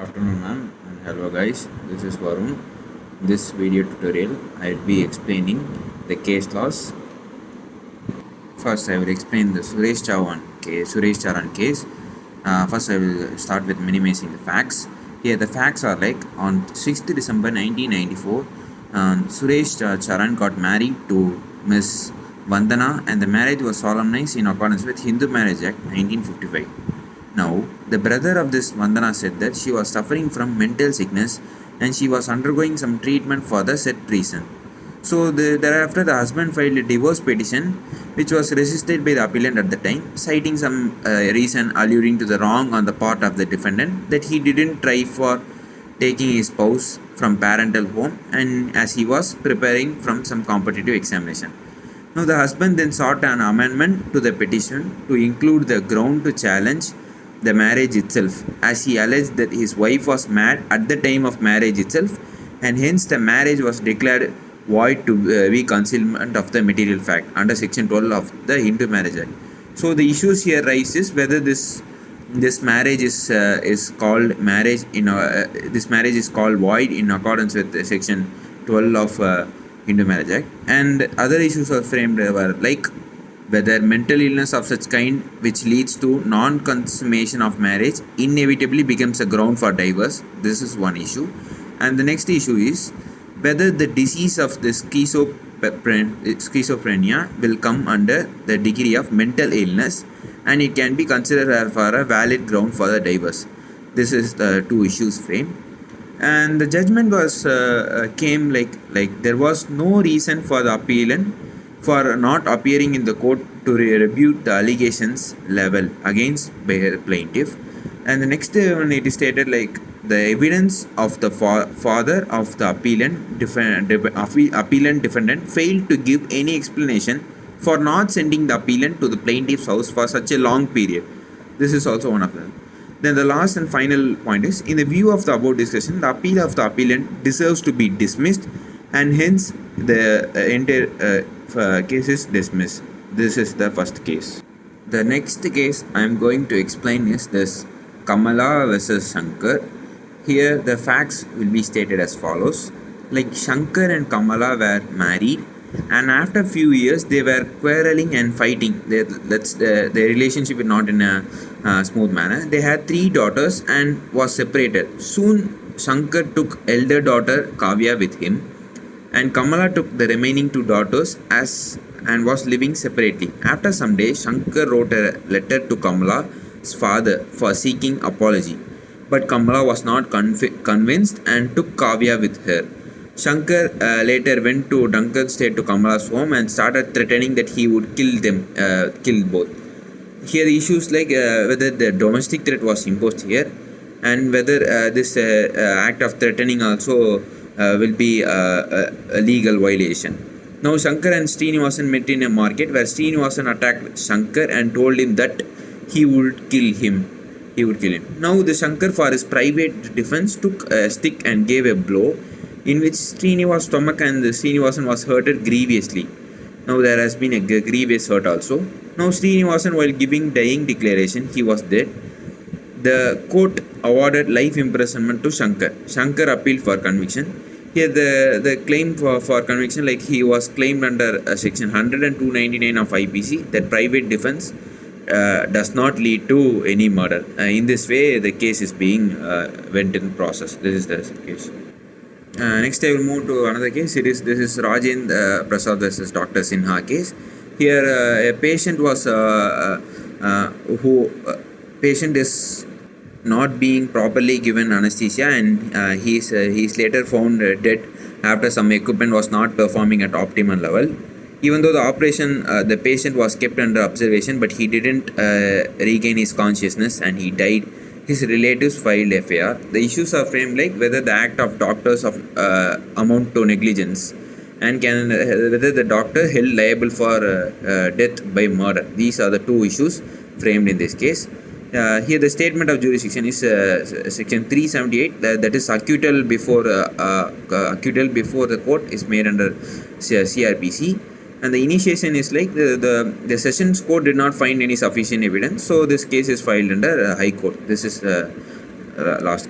Afternoon, ma'am, and hello guys. This is Varun. This video tutorial I'll be explaining the case laws. First I will explain the Suresh Charan case. First I will start with minimizing the facts. Here the facts are like on 6th December 1994, Suresh Charan got married to Miss Vandana, and the marriage was solemnized in accordance with Hindu Marriage Act 1955. Now, the brother of this Vandana said that she was suffering from mental sickness and she was undergoing some treatment for the said reason. So, thereafter, the husband filed a divorce petition which was resisted by the appellant at the time, citing some reason alluding to the wrong on the part of the defendant that he didn't try for taking his spouse from parental home and as he was preparing from some competitive examination. Now, the husband then sought an amendment to the petition to include the ground to challenge the marriage itself, as he alleged that his wife was mad at the time of marriage itself, and hence the marriage was declared void to be concealment of the material fact under section 12 of the Hindu Marriage Act. So the issues here rises whether this marriage is called marriage in this marriage is called void in accordance with section 12 of Hindu Marriage Act, and other issues are framed were like whether mental illness of such kind which leads to non-consummation of marriage inevitably becomes a ground for divorce. This is one issue. And the next issue is whether the disease of the schizophrenia will come under the degree of mental illness and it can be considered for a valid ground for the divorce. This is the two issues framed. And the judgment was came like there was no reason for the appellant for not appearing in the court to rebut the allegations level against plaintiff. And the next one, it is stated like the evidence of the father of the appellant defendant failed to give any explanation for not sending the appellant to the plaintiff's house for such a long period. This is also one of them. Then the last and final point is, in the view of the above discussion, the appeal of the appellant deserves to be dismissed and hence the entire case is dismissed. This is the first case. The next case I am going to explain is this Kamala versus Shankar. Here the facts will be stated as follows. Like Shankar and Kamala were married, and after a few years they were quarreling and fighting. Their relationship is not in a smooth manner. They had 3 daughters and was separated. Soon Shankar took elder daughter Kavya with him, and Kamala took the remaining 2 daughters and was living separately. After some days, Shankar wrote a letter to Kamala's father for seeking apology, but Kamala was not convinced and took Kavya with her. Shankar later went to Duncan State to Kamala's home and started threatening that he would kill both. Here the issues like whether the domestic threat was imposed here and whether this act of threatening also will be a legal violation. Now Shankar and Srinivasan met in a market where Srinivasan attacked Shankar and told him that he would kill him. Now the Shankar, for his private defense, took a stick and gave a blow in which Srinivasan's stomach and Srinivasan was hurted grievously. Now there has been a grievous hurt also. Now Srinivasan, while giving dying declaration, he was dead. The court awarded life imprisonment to Shankar. Shankar appealed for conviction. Here the claim for conviction, like he was claimed under section 10299 of IPC that private defense does not lead to any murder. In this way the case is being went in process. This is the case. Next I will move to another case. This is Rajendra Prasad versus Dr. Sinha case. Here a patient was patient is not being properly given anesthesia and he is later found dead after some equipment was not performing at optimal level. Even though the operation, the patient was kept under observation, but he didn't regain his consciousness and he died. His relatives filed FIR. The issues are framed like whether the act of doctors amount to negligence and whether the doctor held liable for death by murder. These are the two issues framed in this case. Here the statement of jurisdiction is section 378, that is acquittal before the court is made under CRPC, and the initiation is like the sessions court did not find any sufficient evidence, so this case is filed under High Court. This is the last case.